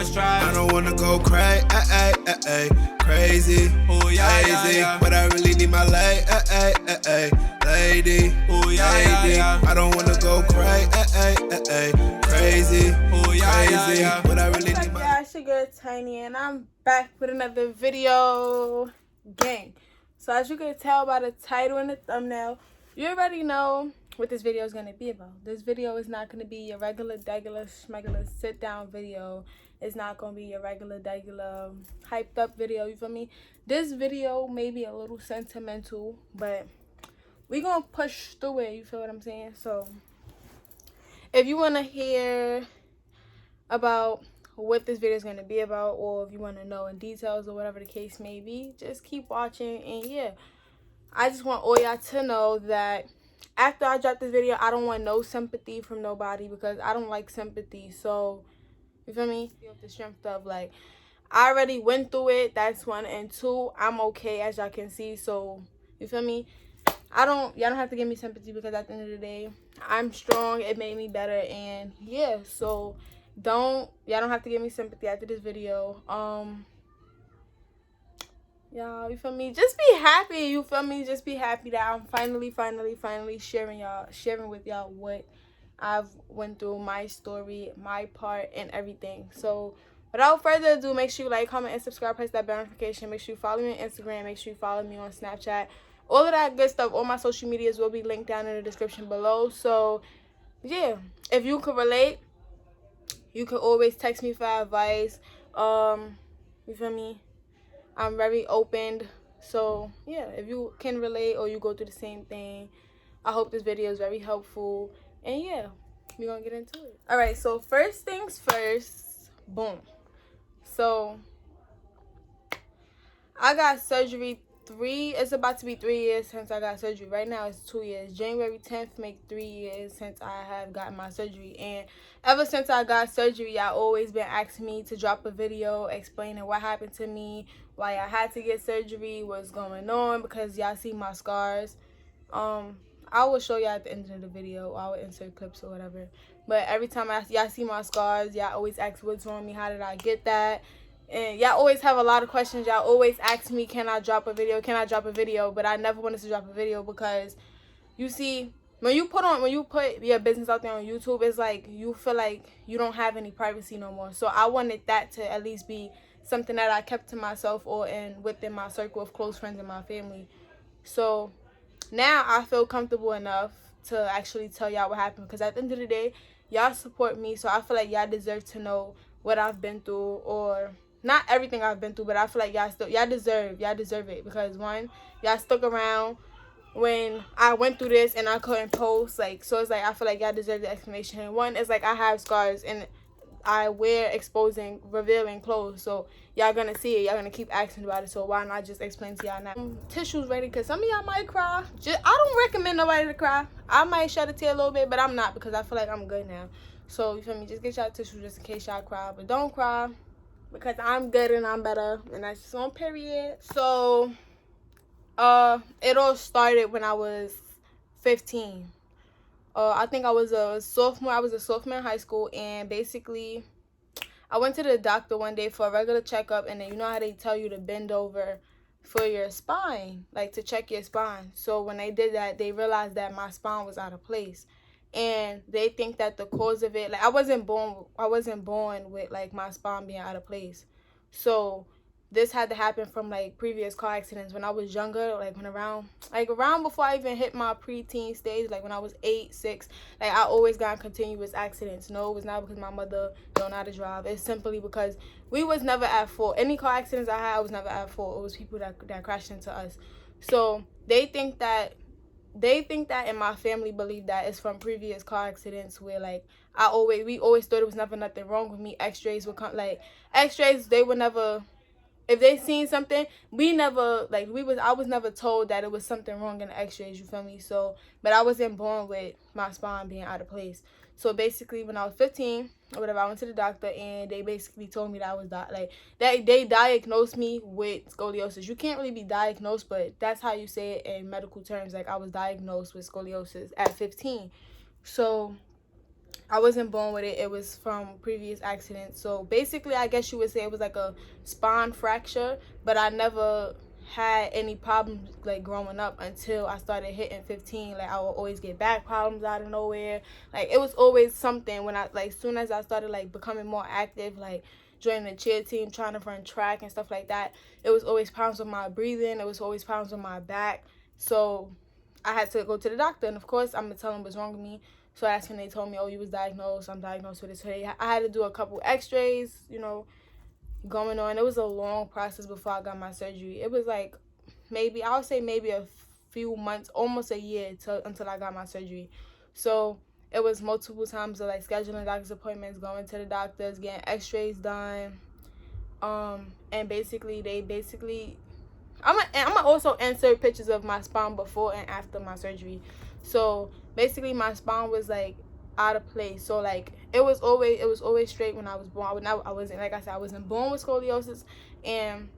first try. I don't wanna go crazy, oh yeah, crazy, but I really need my lady, oh yeah, I don't wanna go crazy, oh yeah, but I really need my. Yeah, it's your girl Tiny, and I'm back with another video, gang. So as you can tell by the title and the thumbnail, you already know what this video is going to be about. This video is not going to be a regular, schmegular sit-down video. It's not going to be a regular, hyped up video, you feel me? This video may be a little sentimental, but we going to push through it, you feel what I'm saying? So if you want to hear about what this video is going to be about, or if you want to know in details or whatever the case may be, just keep watching. And yeah, I just want all y'all to know that after I drop this video, I don't want no sympathy from nobody, because I don't like sympathy. So you feel me? With the strength of, like, I already went through it, that's one, and two, I'm okay, as y'all can see. So you feel me? Y'all don't have to give me sympathy, because at the end of the day, I'm strong. It made me better. And yeah, so y'all don't have to give me sympathy after this video. Y'all, you feel me? Just be happy, you feel me? Just be happy that I'm finally sharing with y'all what I've went through, my story, my part, and everything. So without further ado, make sure you like, comment, and subscribe. Press that bell notification. Make sure you follow me on Instagram. Make sure you follow me on Snapchat. All of that good stuff. All my social medias will be linked down in the description below. So yeah, if you could relate, you can always text me for advice. You feel me? I'm very open. So yeah, if you can relate or you go through the same thing, I hope this video is very helpful. And yeah, we're gonna get into it. All right, so first things first, boom. So I got surgery it's about to be 3 years since I got surgery. Right now it's 2 years. January 10th make 3 years since I have gotten my surgery. And ever since I got surgery, y'all always been asking me to drop a video explaining what happened to me, why I had to get surgery, what's going on, because y'all see my scars. I will show y'all at the end of the video. I will insert clips or whatever. But every time y'all see my scars, y'all always ask what's wrong with me, how did I get that? And y'all always have a lot of questions. Y'all always ask me, can I drop a video? Can I drop a video? But I never wanted to drop a video, because you see, when you put your business out there on YouTube, it's like you feel like you don't have any privacy no more. So I wanted that to at least be something that I kept to myself, or within my circle of close friends and my family. So now I feel comfortable enough to actually tell y'all what happened, because at the end of the day, y'all support me. So I feel like y'all deserve to know what I've been through, or not everything I've been through, but I feel like y'all deserve it, because one, y'all stuck around when I went through this and I couldn't post, like, so it's like I feel like y'all deserve the explanation. And one is like, I have scars and I wear exposing, revealing clothes, so y'all gonna see it, y'all gonna keep asking about it, so why not just explain to y'all now? Tissues ready, because some of y'all might cry. I don't recommend nobody to cry. I might shed a tear a little bit, but I'm not, because I feel like I'm good now. So you feel me? Just get y'all tissues just in case y'all cry, but don't cry, because I'm good and I'm better, and that's just on period. So it all started when I was 15. I think I was a sophomore in high school, and basically I went to the doctor one day for a regular checkup, and then you know how they tell you to bend over for your spine, like to check your spine. So when they did that, they realized that my spine was out of place. And they think that the cause of it, like, I wasn't born with, like, my spine being out of place. So this had to happen from, like, previous car accidents when I was younger, like, around before I even hit my preteen stage, like when I was 8, 6, like, I always got in continuous accidents. No, it was not because my mother don't know how to drive. It's simply because we was never at fault. Any car accidents I had, I was never at fault. It was people that crashed into us. So they think that, and my family believe that it's from previous car accidents where, like, we always thought it was never nothing wrong with me. X-rays would come, like, they would never, if they seen something, I was never told that it was something wrong in the x-rays, you feel me? So, but I wasn't born with my spine being out of place. So basically, when I was 15 or whatever, I went to the doctor, and they basically told me that I was they diagnosed me with scoliosis. You can't really be diagnosed, but that's how you say it in medical terms. Like, I was diagnosed with scoliosis at 15. So I wasn't born with it. It was from previous accidents. So basically, I guess you would say it was like a spine fracture, but I never had any problems like growing up until I started hitting 15. Like I would always get back problems out of nowhere. Like it was always something when I like soon as I started like becoming more active, like joining the cheer team, trying to run track and stuff like that. It was always problems with my breathing. It was always problems with my back. So I had to go to the doctor, and of course I'm gonna tell them what's wrong with me. So that's when they told me, oh, you was diagnosed. I'm diagnosed with it. So I had to do a couple x-rays, you know, going on. It was a long process before I got my surgery. It was like maybe, I would say maybe a few months, almost a year until I got my surgery. So it was multiple times of like scheduling doctor's appointments, going to the doctors, getting x-rays done. And basically, I'm gonna also insert pictures of my spine before and after my surgery. So basically, my spine was like out of place. So like it was always straight when I was born. I wasn't, like I said, I wasn't born with scoliosis, and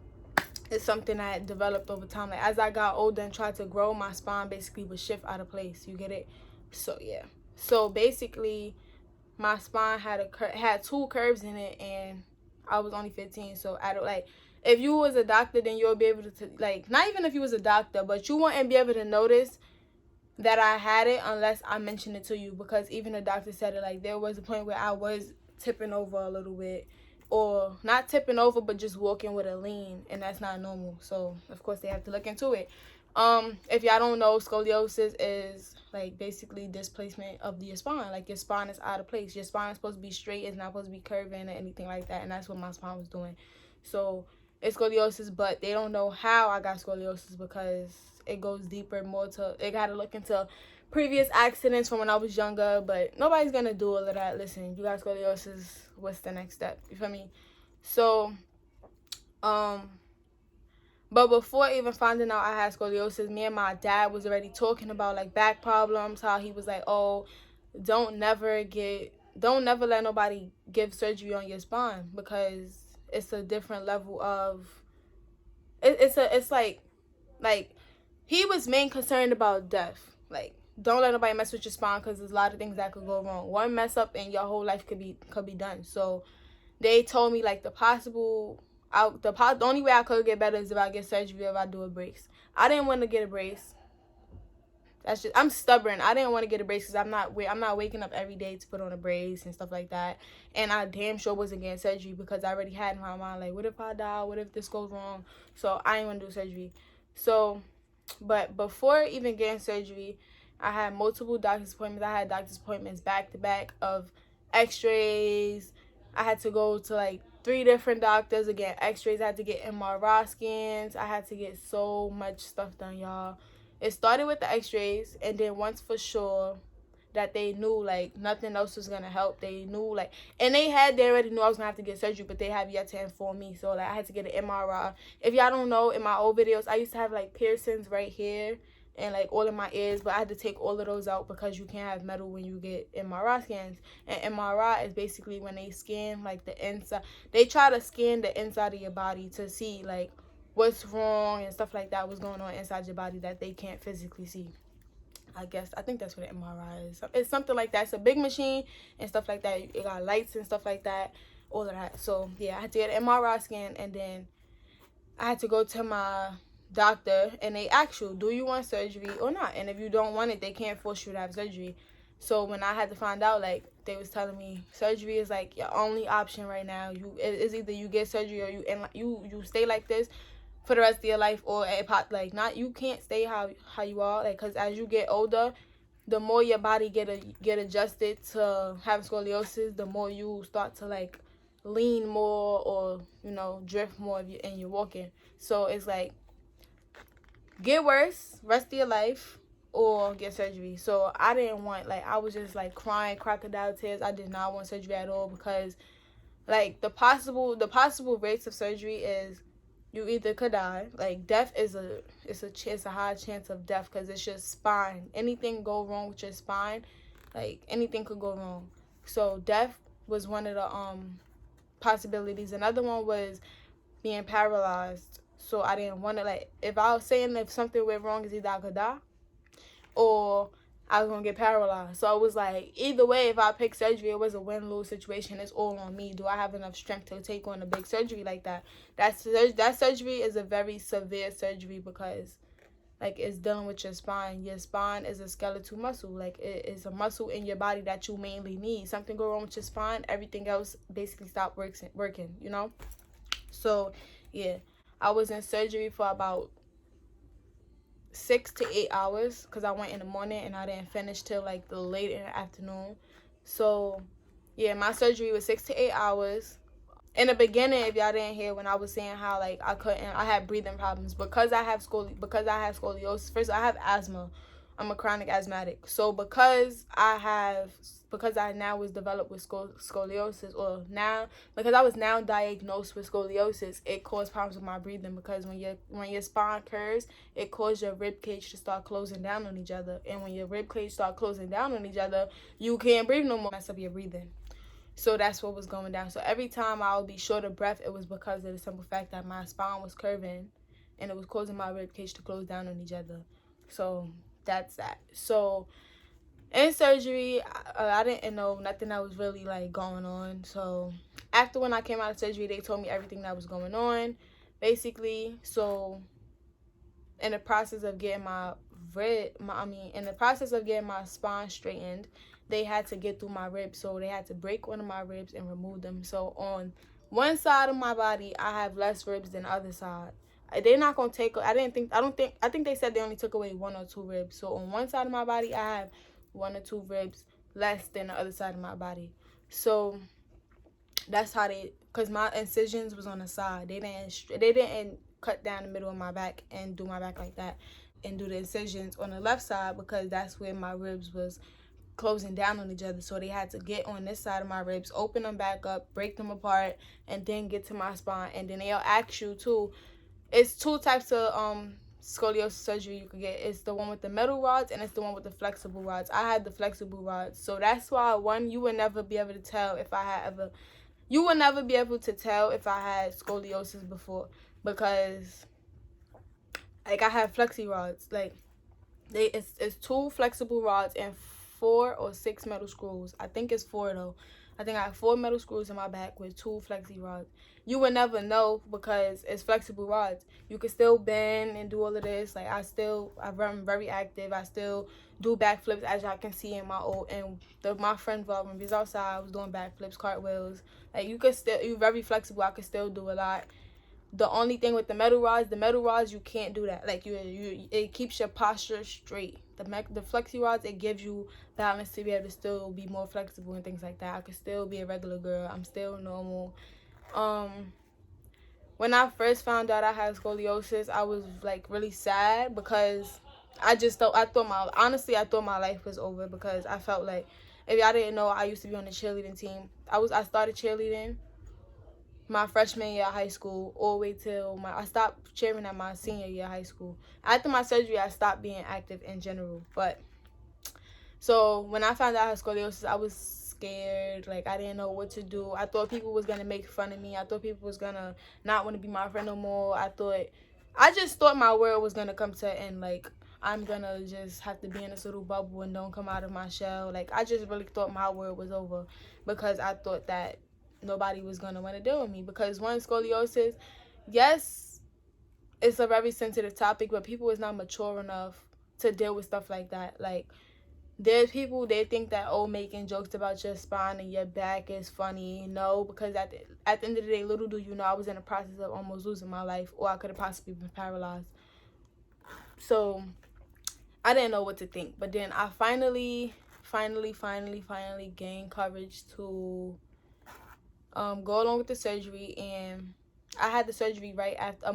it's something I developed over time. Like as I got older and tried to grow, my spine basically would shift out of place. You get it? So yeah. So basically, my spine had two curves in it, and I was only 15. So I don't like. If you was a doctor, then you'll be able to like, not even if you was a doctor, but you wouldn't be able to notice that I had it unless I mentioned it to you, because even the doctor said it. Like there was a point where I was tipping over a little bit, or not tipping over, but just walking with a lean, and that's not normal. So of course they have to look into it. If y'all don't know, scoliosis is like basically displacement of your spine. Like your spine is out of place. Your spine is supposed to be straight. It's not supposed to be curving or anything like that, and that's what my spine was doing. So it's scoliosis, but they don't know how I got scoliosis because it goes deeper, more to, they got to look into previous accidents from when I was younger, but nobody's going to do all of that. Listen, you got scoliosis, what's the next step? You feel me? So, but before even finding out I had scoliosis, me and my dad was already talking about like back problems, how he was like, oh, don't never let nobody give surgery on your spine, because it's a different level of it's like he was main concerned about death. Like don't let nobody mess with your spine, because there's a lot of things that could go wrong. One mess up and your whole life could be done. So they told me like the only way I could get better is if I get surgery or if I do a brace. I didn't want to get a brace. That's just, I'm stubborn. I didn't want to get a brace because I'm not waking up every day to put on a brace and stuff like that. And I damn sure wasn't getting surgery because I already had in my mind like, what if I die? What if this goes wrong? So I didn't want to do surgery. So, but before even getting surgery, I had multiple doctor's appointments. I had doctor's appointments back to back of x-rays. I had to go to like 3 different doctors to get x-rays. I had to get MRI scans. I had to get so much stuff done, y'all. It started with the x-rays, and then once for sure that they knew like nothing else was gonna help, they knew like, and they already knew I was gonna have to get surgery, but they have yet to inform me. So like I had to get an MRI. If y'all don't know, in my old videos I used to have like piercings right here and like all in my ears, but I had to take all of those out because you can't have metal when you get MRI scans. And MRI is basically when they scan like the inside, they try to scan the inside of your body to see like what's wrong and stuff like that, what's going on inside your body that they can't physically see. I think that's what an MRI is. It's something like that. It's a big machine and stuff like that. It got lights and stuff like that, all of that. So yeah, I had to get an MRI scan, and then I had to go to my doctor, and they ask you, do you want surgery or not? And if you don't want it, they can't force you to have surgery. So when I had to find out, like they was telling me surgery is like your only option right now. It's either you get surgery or you stay like this for the rest of your life, or like not, you can't stay how you are, like, because as you get older, the more your body get adjusted to have scoliosis, the more you start to like lean more, or you know, drift more and you're walking. So it's like get worse rest of your life or get surgery. So I didn't want, like, I was just like crying crocodile tears. I did not want surgery at all, because like the possible rates of surgery is you either could die. Like death is a high chance of death, because it's your spine. Anything go wrong with your spine, like anything could go wrong. So death was one of the possibilities. Another one was being paralyzed. So I didn't want to, like, if I was saying if something went wrong, is either I could die or I was gonna get paralyzed. So it was like, either way, if I pick surgery, it was a win-lose situation. It's all on me. Do I have enough strength to take on a big surgery like that? That surgery is a very severe surgery because, like, it's dealing with your spine. Your spine is a skeletal muscle. Like, it is a muscle in your body that you mainly need. Something go wrong with your spine, everything else basically stop working, you know? So, yeah, I was in surgery for about 6 to 8 hours because I went in the morning and I didn't finish till like the late in the afternoon. So, yeah, my surgery was 6 to 8 hours. In the beginning, if y'all didn't hear when I was saying how like I had breathing problems because I have scoliosis. First, I have asthma. I'm a chronic asthmatic. So because I now was developed with scoliosis, or now because I was now diagnosed with scoliosis, it caused problems with my breathing because when your spine curves, it causes your rib cage to start closing down on each other, and when your rib cage start closing down on each other, you can't breathe no more. Mess up your breathing. So that's what was going down. So every time I would be short of breath, it was because of the simple fact that my spine was curving and it was causing my rib cage to close down on each other. So that's that. So in surgery, I didn't know nothing that was really like going on. So after when I came out of surgery, they told me everything that was going on, basically. So in the process of getting in the process of getting my spine straightened, they had to get through my ribs. So they had to break one of my ribs and remove them. So on one side of my body, I have less ribs than the other side. They're not gonna take. I think they said they only took away 1 or 2 ribs. So on one side of my body, I have 1 or 2 ribs less than the other side of my body. So that's how cause my incisions was on the side. They didn't cut down the middle of my back and do my back like that and do the incisions on the left side because that's where my ribs was closing down on each other. So they had to get on this side of my ribs, open them back up, break them apart, and then get to my spine. And then they'll ask you too. It's 2 types of scoliosis surgery you can get. It's the one with the metal rods and it's the one with the flexible rods. I had the flexible rods. So that's why you would never be able to tell if I had scoliosis before, because like I have flexi rods. Like it's 2 flexible rods and 4 or 6 metal screws. I think it's 4 though. I think I have 4 metal screws in my back with 2 flexi rods. You would never know because it's flexible rods. You can still bend and do all of this. Like I'm very active. I still do backflips, as y'all can see in my my friend vlog when we was outside. I was doing backflips, cartwheels. Like you're very flexible. I can still do a lot. The only thing with the metal rods, you can't do that. Like it keeps your posture straight. The flexi rods, it gives you balance to be able to still be more flexible and things like that. I could still be a regular girl. I'm still normal. When I first found out I had scoliosis, I was like really sad because I thought my life was over because I felt like, if y'all didn't know, I used to be on the cheerleading team. I started cheerleading my freshman year of high school all the way till I stopped cheering at my senior year of high school. After my surgery, I stopped being active in general. But so when I found out I had scoliosis, I was scared. Like I didn't know what to do. I thought people was gonna make fun of me. I thought people was gonna not want to be my friend no more. I just thought my world was gonna come to an end. Like I'm gonna just have to be in this little bubble and don't come out of my shell. Like I just really thought my world was over because I thought that nobody was gonna want to deal with me. Because one, scoliosis, yes, it's a very sensitive topic, but people is not mature enough to deal with stuff like that. Like there's people, they think that making jokes about your spine and your back is funny. No, because at the end of the day, little do you know, I was in the process of almost losing my life, or I could have possibly been paralyzed. So I didn't know what to think. But then I finally gained courage to go along with the surgery, and I had the surgery right after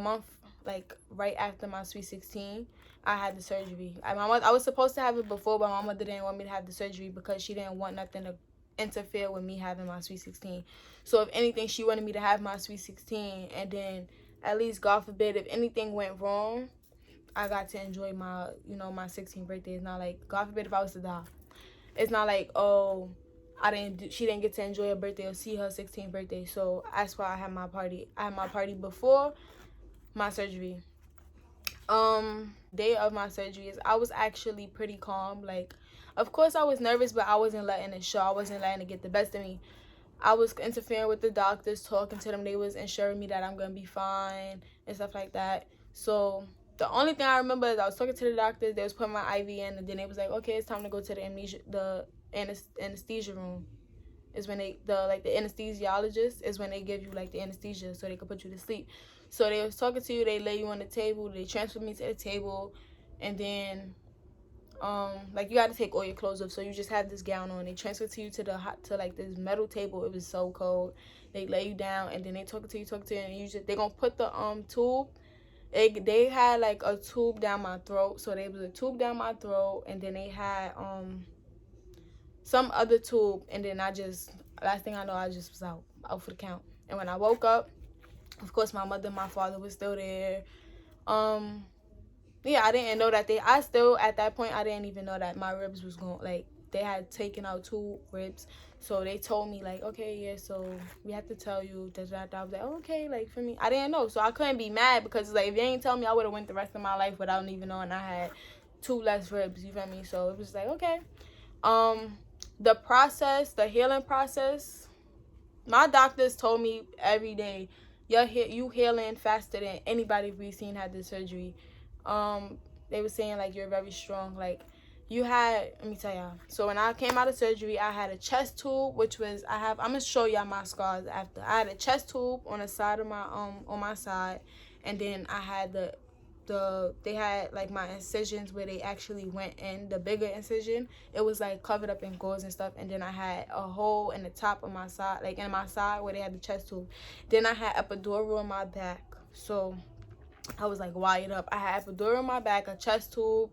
my Sweet 16. I had the surgery. I was supposed to have it before, but my mother didn't want me to have the surgery because she didn't want nothing to interfere with me having my Sweet 16. So if anything, she wanted me to have my Sweet 16, and then at least, God forbid, if anything went wrong, I got to enjoy my 16th birthday. It's not like, God forbid, if I was to die. It's not like, she didn't get to enjoy her birthday or see her 16th birthday. So that's why I had my party. I had my party before my surgery. Day of my surgery, I was actually pretty calm. Like Of course, I was nervous, but I wasn't letting it show. I wasn't letting it get the best of me. I was interfering with the doctors, talking to them. They was ensuring me that I'm going to be fine and stuff like that. So the only thing I remember is I was talking to the doctors. They was putting my IV in, and then they was like, okay, it's time to go to the anesthesia room. Is when the anesthesiologist is when they give you like the anesthesia so they can put you to sleep. So they was talking to you, they lay you on the table, they transferred me to the table, and then like you got to take all your clothes off, so you just have this gown on. They transfer to you to this metal table. It was so cold. They lay you down, and then they talking to you, and they gonna put the tube. They had like a tube down my throat, so there was a tube down my throat, and then they had some other tube, and then last thing I know, I just was out for the count. And when I woke up, of course my mother and my father was still there. Yeah, I didn't know that at that point, I didn't even know that my ribs was going, like, they had taken out 2 ribs. So they told me, like, okay, yeah, so we have to tell you that. I was like, oh, okay, like, for me, I didn't know. So I couldn't be mad because, like, if they ain't tell me, I would have went the rest of my life without even knowing I had 2 less ribs, you feel me? So it was like, okay. The healing process, my doctors told me every day, you healing faster than anybody we've seen had this surgery. They were saying, like, you're very strong. Like, let me tell y'all. So when I came out of surgery, I had a chest tube, which was, I'm going to show y'all my scars after. I had a chest tube on the side of my, on my side. And then I had they had, like, my incisions where they actually went in, the bigger incision. It was, like, covered up in gauze and stuff. And then I had a hole in the top of my side, like, in my side where they had the chest tube. Then I had epidural in my back. So I was, like, wired up. I had epidural in my back, a chest tube,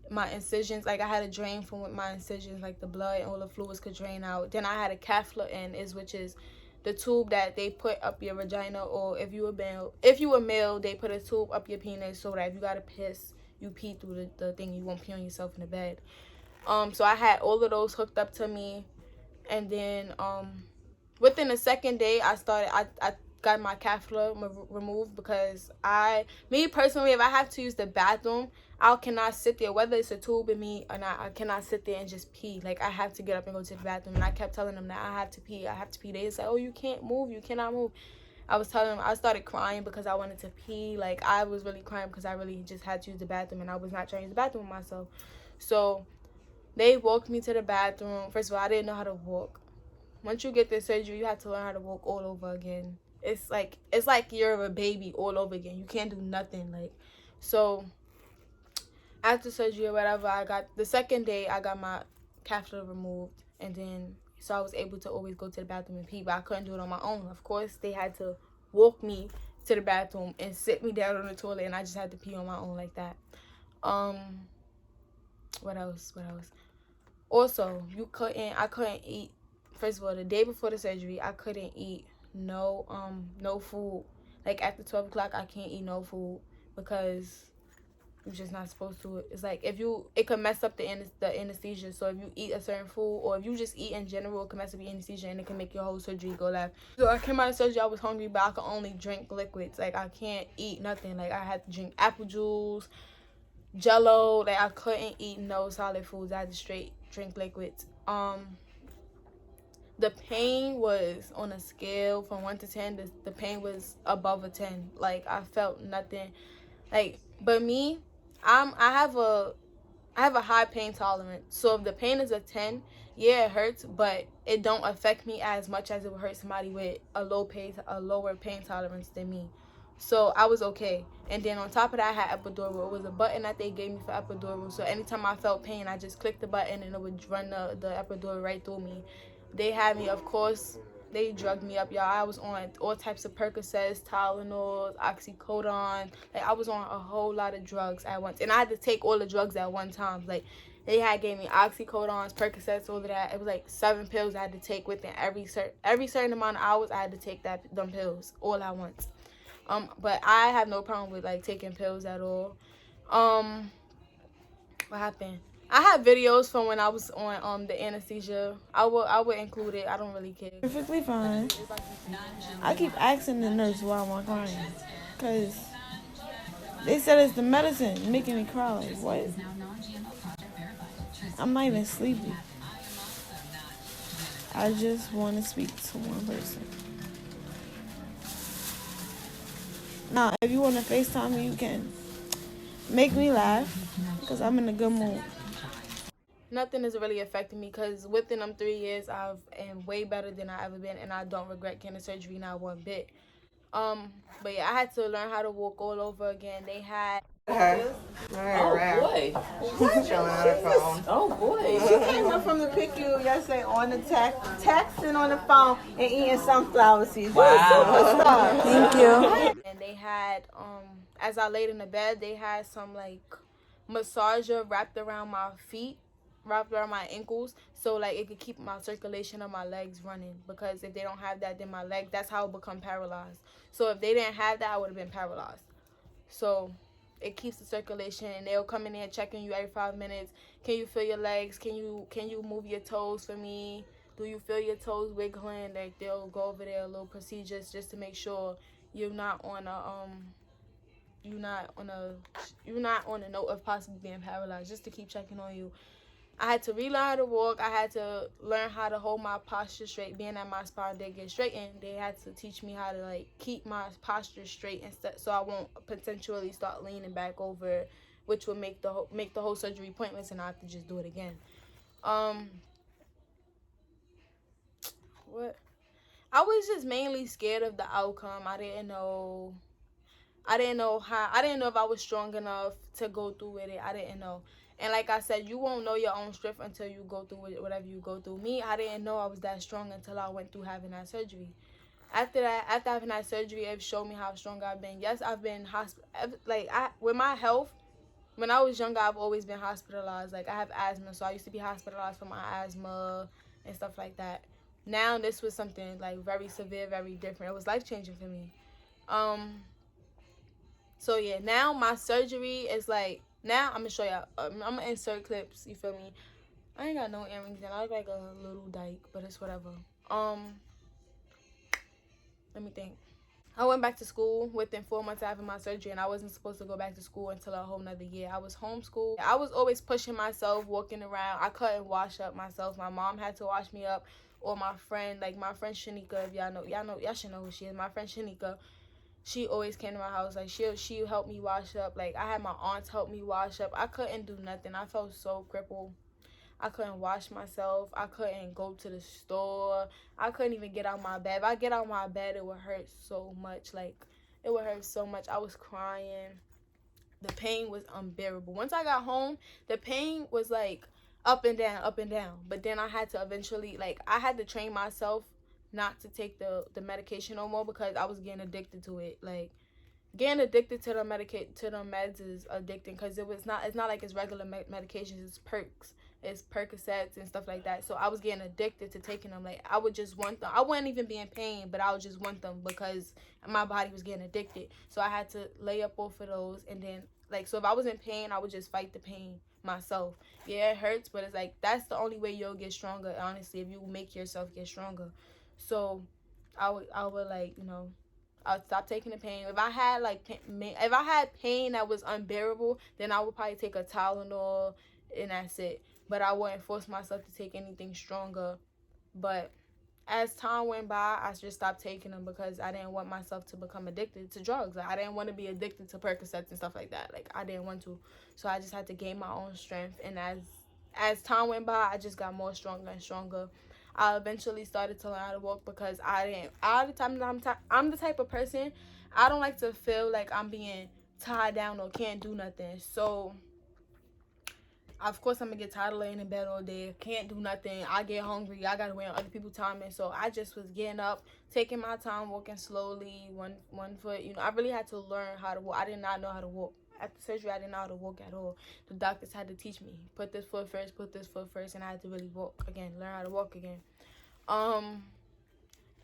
my incisions. Like, I had a drain from my incisions, like, the blood and all the fluids could drain out. Then I had a catheter in, which is the tube that they put up your vagina, or if you were male, they put a tube up your penis so that if you gotta piss, you pee through the thing. You won't pee on yourself in the bed. So I had all of those hooked up to me, and then within the second day, I got my catheter removed because me personally, if I have to use the bathroom, I cannot sit there, whether it's a tube in me or not, I cannot sit there and just pee. Like, I have to get up and go to the bathroom. And I kept telling them that I have to pee. They said, oh, you can't move. You cannot move. I was telling them, I started crying because I wanted to pee. Like, I was really crying because I really just had to use the bathroom, and I was not trying to use the bathroom myself. So they walked me to the bathroom. First of all, I didn't know how to walk. Once you get this surgery, you have to learn how to walk all over again. It's like you're a baby all over again. You can't do nothing. Like, so after surgery or whatever, the second day I got my catheter removed, and then so I was able to always go to the bathroom and pee, but I couldn't do it on my own. Of course, they had to walk me to the bathroom and sit me down on the toilet, and I just had to pee on my own like that. What else? Also, I couldn't eat. First of all, the day before the surgery, I couldn't eat no food. Like, after 12 o'clock, I can't eat no food because you're just not supposed to. It's like, it could mess up the anesthesia. So if you eat a certain food, or if you just eat in general, it can mess up your anesthesia, and it can make your whole surgery go left. So I came out of surgery, I was hungry, but I could only drink liquids. Like, I can't eat nothing. Like, I had to drink apple juice, Jello. Like, I couldn't eat no solid foods. I had to straight drink liquids. The pain was on a scale from 1 to 10. The pain was above a 10. Like, I felt nothing. Like, but me, I have a high pain tolerance. So if the pain is a 10, yeah, it hurts, but it don't affect me as much as it would hurt somebody with a lower pain tolerance than me. So I was okay. And then on top of that, I had epidural. It was a button that they gave me for epidural. So anytime I felt pain, I just clicked the button and it would run the epidural right through me. They had me, of course, they drugged me up, y'all. I was on all types of Percocets, Tylenol, oxycodone. Like, I was on a whole lot of drugs at once. And I had to take all the drugs at one time. Like, they gave me oxycodones, Percocets, all of that. It was like 7 pills I had to take within every certain amount of hours. I had to take them pills all at once. But I have no problem with, like, taking pills at all. What happened? I have videos from when I was on the anesthesia. I would include it. I don't really care. Perfectly fine. I keep asking the nurse why I'm crying, because they said it's the medicine making me cry. Like, what? I'm not even sleepy. I just want to speak to one person. Now, if you want to FaceTime me, you can. Make me laugh, because I'm in a good mood. Nothing is really affecting me because within them 3 years, I am way better than I ever been, and I don't regret getting surgery not one bit. But yeah, I had to learn how to walk all over again. They had. Oh boy. Oh boy. She came up from the PICU yesterday on the texting on the phone and eating sunflower seeds. Wow. Thank you. And they had, as I laid in the bed, they had some like massager wrapped around my feet, wrapped around my ankles, so like it could keep my circulation of my legs running, because if they don't have that, then my leg, that's how I become paralyzed. So if they didn't have that, I would have been paralyzed. So it keeps the circulation, and they'll come in there checking you every 5 minutes. Can you feel your legs? Can you move your toes for me? Do you feel your toes wiggling? Like they'll go over there, little procedures just to make sure you're not on a note of possibly being paralyzed, just to keep checking on you. I had to relearn how to walk. I had to learn how to hold my posture straight. Being that my spine did get straightened, they had to teach me how to like keep my posture straight instead, so I won't potentially start leaning back over, which would make the whole surgery pointless, and I have to just do it again. What? I was just mainly scared of the outcome. I didn't know if I was strong enough to go through with it. I didn't know. And like I said, you won't know your own strength until you go through whatever you go through. Me, I didn't know I was that strong until I went through having that surgery. After having that surgery, it showed me how strong I've been. Yes, I've been with my health. When I was younger, I've always been hospitalized. Like I have asthma, so I used to be hospitalized for my asthma and stuff like that. Now this was something like very severe, very different. It was life-changing for me. So yeah, now my surgery is like, now I'm gonna show y'all. I'm gonna insert clips. You feel me? I ain't got no earrings and I look like a little dyke, but it's whatever. Let me think. I went back to school within 4 months after my surgery, and I wasn't supposed to go back to school until a whole nother year. I was homeschooled. I was always pushing myself, walking around. I couldn't wash up myself. My mom had to wash me up, or my friend Shanika, if y'all should know who she is. My friend Shanika. She always came to my house. Like she helped me wash up. Like I had my aunts help me wash up. I couldn't do nothing. I felt so crippled. I couldn't wash myself. I couldn't go to the store. I couldn't even get out my bed. If I get out my bed, it would hurt so much. Like it would hurt so much. I was crying. The pain was unbearable. Once I got home, the pain was like up and down, up and down. But then I had to eventually, like, I had to train myself not to take the medication no more, because I was getting addicted to it. Like getting addicted to the meds is addicting, because it's not like it's regular medications. It's perks, it's Percocets and stuff like that. So I was getting addicted to taking them. Like I would just want them. I wouldn't even be in pain, but I would just want them because my body was getting addicted. So I had to lay up off of those, and then like, so if I was in pain, I would just fight the pain myself. Yeah, it hurts, but it's like that's the only way you'll get stronger, honestly, if you make yourself get stronger. So I would like, you know, I'd stop taking the pain. If I had pain that was unbearable, then I would probably take a Tylenol and that's it. But I wouldn't force myself to take anything stronger. But as time went by, I just stopped taking them because I didn't want myself to become addicted to drugs. Like I didn't want to be addicted to Percocets and stuff like that. Like I didn't want to. So I just had to gain my own strength. And as time went by, I just got more stronger and stronger. I eventually started to learn how to walk because I'm the type of person, I don't like to feel like I'm being tied down or can't do nothing. So of course I'm gonna get tired of laying in bed all day, can't do nothing, I get hungry, I gotta wait on other people's time. And so I just was getting up, taking my time, walking slowly, one foot. You know, I really had to learn how to walk. I did not know how to walk. After surgery, I didn't know how to walk at all. The doctors had to teach me, put this foot first, and I had to really walk again, learn how to walk again.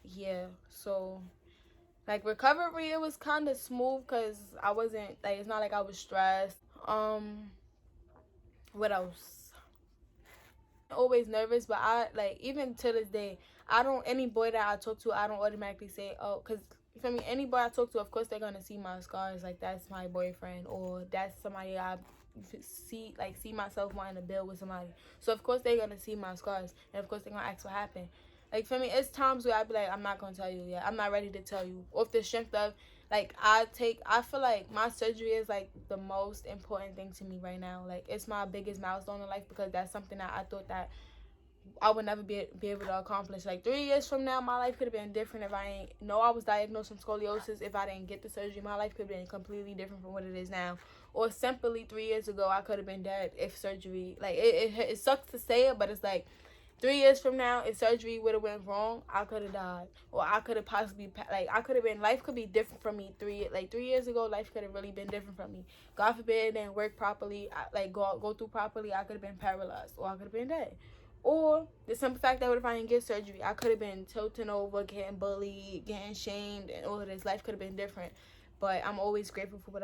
Yeah, so like recovery, it was kind of smooth because I wasn't like, it's not like I was stressed. What else? Always nervous, but I like, even to this day, any boy that I talk to, I don't automatically say, oh, because for me, any boy I talk to, of course they're gonna see my scars, like that's my boyfriend, or that's somebody I see myself wanting to build with somebody. So of course they're gonna see my scars, and of course they're gonna ask what happened. Like, for me, it's times where I be like, I'm not gonna tell you yet. I'm not ready to tell you. Off the strength of, like, I feel like my surgery is like the most important thing to me right now. Like, it's my biggest milestone in life, because that's something that I thought that I would never be able to accomplish. Like, 3 years from now, my life could have been different if I ain't know I was diagnosed with scoliosis. If I didn't get the surgery, my life could have been completely different from what it is now. Or simply 3 years ago, I could have been dead if surgery, like, it sucks to say it, but it's like, 3 years from now, if surgery would have went wrong, I could have died. Or I could have possibly, like, I could have been, life could be different from me 3 years ago. Life could have really been different from me. God forbid it didn't work properly, go through properly, I could have been paralyzed, or I could have been dead. Or the simple fact that if I didn't get surgery, I could have been tilting over, getting bullied, getting shamed, and all of this. Life could have been different. But I'm always grateful for what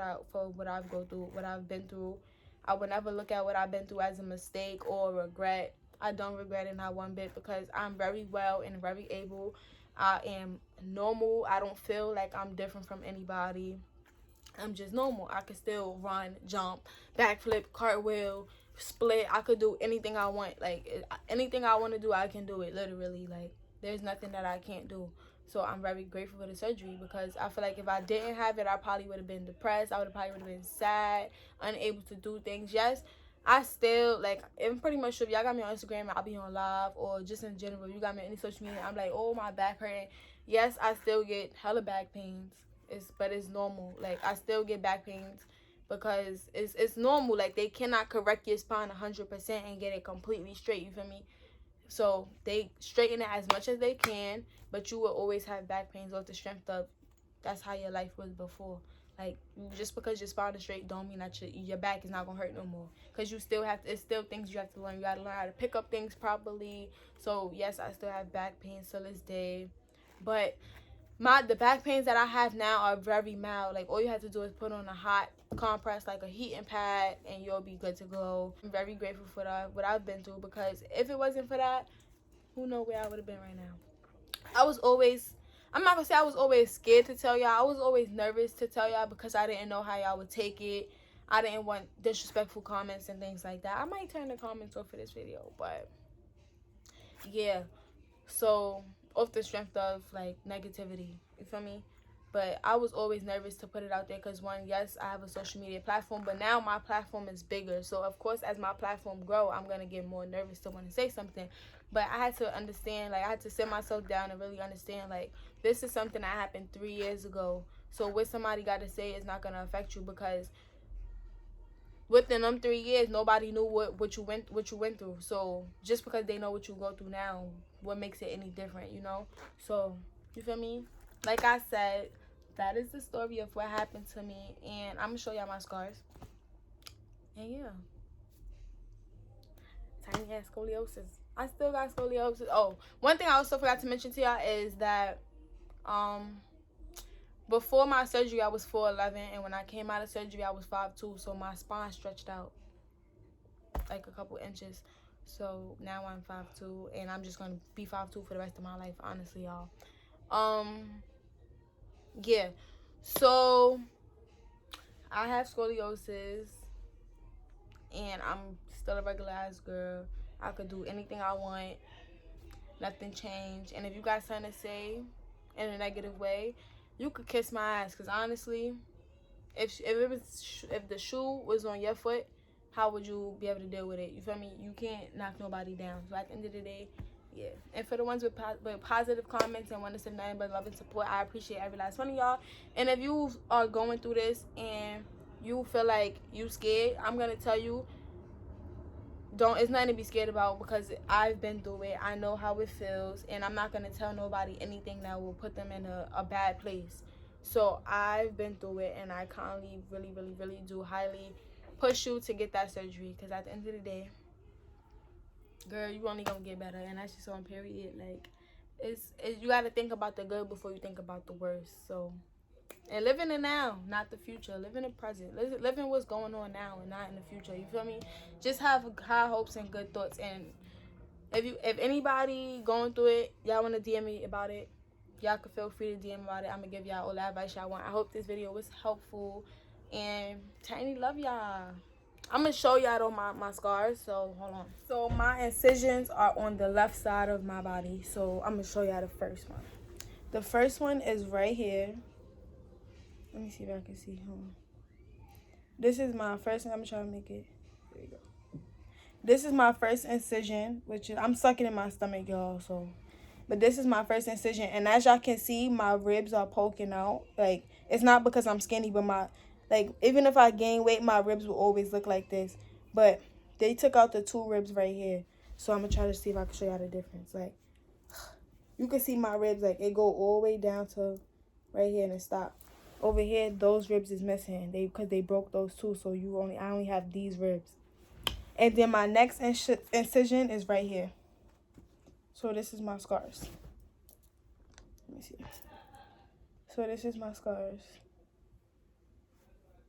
I've gone through, what I've been through. I would never look at what I've been through as a mistake or regret. I don't regret it not one bit, because I'm very well and very able. I am normal. I don't feel like I'm different from anybody. I'm just normal. I can still run, jump, backflip, cartwheel, split. I could do anything I want. Like, anything I want to do, I can do it, literally. Like, there's nothing that I can't do. So I'm very grateful for the surgery, because I feel like if I didn't have it, I probably would have been depressed. I would have been sad, unable to do things. Yes, I still, like, I'm pretty much sure if y'all got me on Instagram, I'll be on live, or just in general, if you got me on any social media, I'm like, oh, my back hurting. Yes, I still get hella back pains, but it's normal. Like, I still get back pains, because it's normal. Like, they cannot correct your spine 100% and get it completely straight, you feel me? So they straighten it as much as they can, but you will always have back pains off the strength of that's how your life was before. Like, just because your spine is straight don't mean that your back is not gonna hurt no more, because you still have to, it's still things you have to learn. You gotta learn how to pick up things properly. So yes, I still have back pains till this day, but the back pains that I have now are very mild. Like, all you have to do is put on a hot compress, like a heating pad, and you'll be good to go. I'm very grateful for what I've been through, because if it wasn't for that, who knows where I would have been right now. I'm not gonna say I was always scared to tell y'all. I was always nervous to tell y'all, because I didn't know how y'all would take it. I didn't want disrespectful comments and things like that. I might turn the comments off for this video, but yeah. So, off the strength of, like, negativity, you feel me? But I was always nervous to put it out there, because one, yes, I have a social media platform, but now my platform is bigger. So of course, as my platform grow, I'm gonna get more nervous to want to say something. But I had to understand, like, I had to sit myself down and really understand, like, this is something that happened 3 years ago. So what somebody got to say is not gonna affect you, because within them 3 years, nobody knew what you went through. So just because they know what you go through now, what makes it any different, you know? So, you feel me? Like I said, that is the story of what happened to me, and I'm gonna show y'all my scars. And yeah, tiny ass scoliosis. I still got scoliosis. Oh, one thing I also forgot to mention to y'all is that before my surgery I was 4'11", and when I came out of surgery I was 5'2", so my spine stretched out like a couple inches. So now I'm 5'2", and I'm just gonna be 5'2" for the rest of my life, honestly, y'all. Yeah, so I have scoliosis, and I'm still a regular ass girl. I could do anything I want, nothing changed. And if you got something to say in a negative way, you could kiss my ass, because honestly, if the shoe was on your foot, how would you be able to deal with it? You feel me? You can't knock nobody down. So at the end of the day, yeah. And for the ones with positive comments and want to send nothing but love and support, I appreciate every last one of y'all. And if you are going through this and you feel like you scared, I'm gonna tell you, it's nothing to be scared about, because I've been through it. I know how it feels, and I'm not gonna tell nobody anything that will put them in a bad place. So I've been through it, and I kindly, really, really, really do highly push you to get that surgery, because at the end of the day, girl, you only gonna get better, and that's just on period. Like, it's you gotta think about the good before you think about the worst. So, and live in the now, not the future. Live in the present. Live in what's going on now and not in the future. You feel me? Just have high hopes and good thoughts. And if anybody going through it, y'all wanna DM me about it, y'all can feel free to DM about it. I'm gonna give y'all all the advice y'all want. I hope this video was helpful, and Tiny love y'all. I'm gonna show y'all though my scars, so hold on. So my incisions are on the left side of my body, so I'm gonna show y'all the first one. The first one is right here. Let me see if I can see. Hold on. This is my first, I'm trying to make it. There you go. This is my first incision, which is, I'm sucking in my stomach, y'all, so. But this is my first incision, and as y'all can see, my ribs are poking out. Like, it's not because I'm skinny, but like, even if I gain weight, my ribs will always look like this. But they took out the 2 ribs right here. So I'm going to try to see if I can show y'all the difference. Like, you can see my ribs, like, it go all the way down to right here and it stop. Over here, those ribs is missing. Because they broke those 2, so I only have these ribs. And then my next incision is right here. So this is my scars. Let me see. So this is my scars.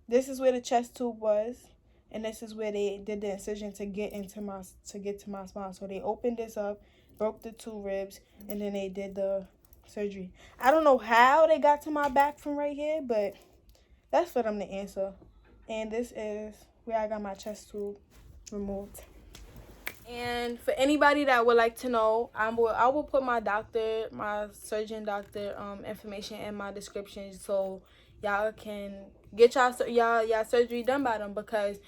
This is where the chest tube was, and this is where they did the incision to get to my spine. So they opened this up, broke the 2 ribs, and then they did the surgery. I don't know how they got to my back from right here, but that's for them to answer. And this is where I got my chest tube removed. And for anybody that would like to know, I will put my surgeon doctor information in my description, so y'all can get y'all surgery done by them, because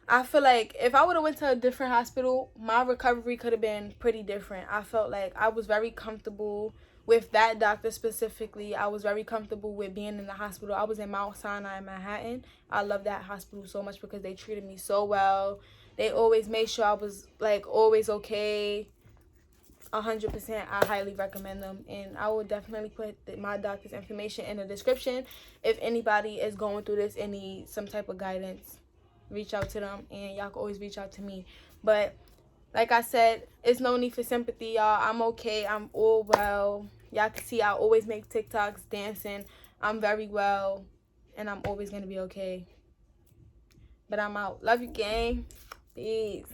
I feel like if I would have went to a different hospital, my recovery could have been pretty different. I felt like I was very comfortable with that doctor specifically. I was very comfortable with being in the hospital. I was in Mount Sinai in Manhattan. I love that hospital so much because they treated me so well. They always made sure I was, like, always okay. 100%. I highly recommend them. And I will definitely put my doctor's information in the description. If anybody is going through this and needs some type of guidance, reach out to them. And y'all can always reach out to me. But, like I said, it's no need for sympathy, y'all. I'm okay. I'm all well. Y'all can see I always make TikToks dancing. I'm very well. And I'm always going to be okay. But I'm out. Love you, gang. Peace.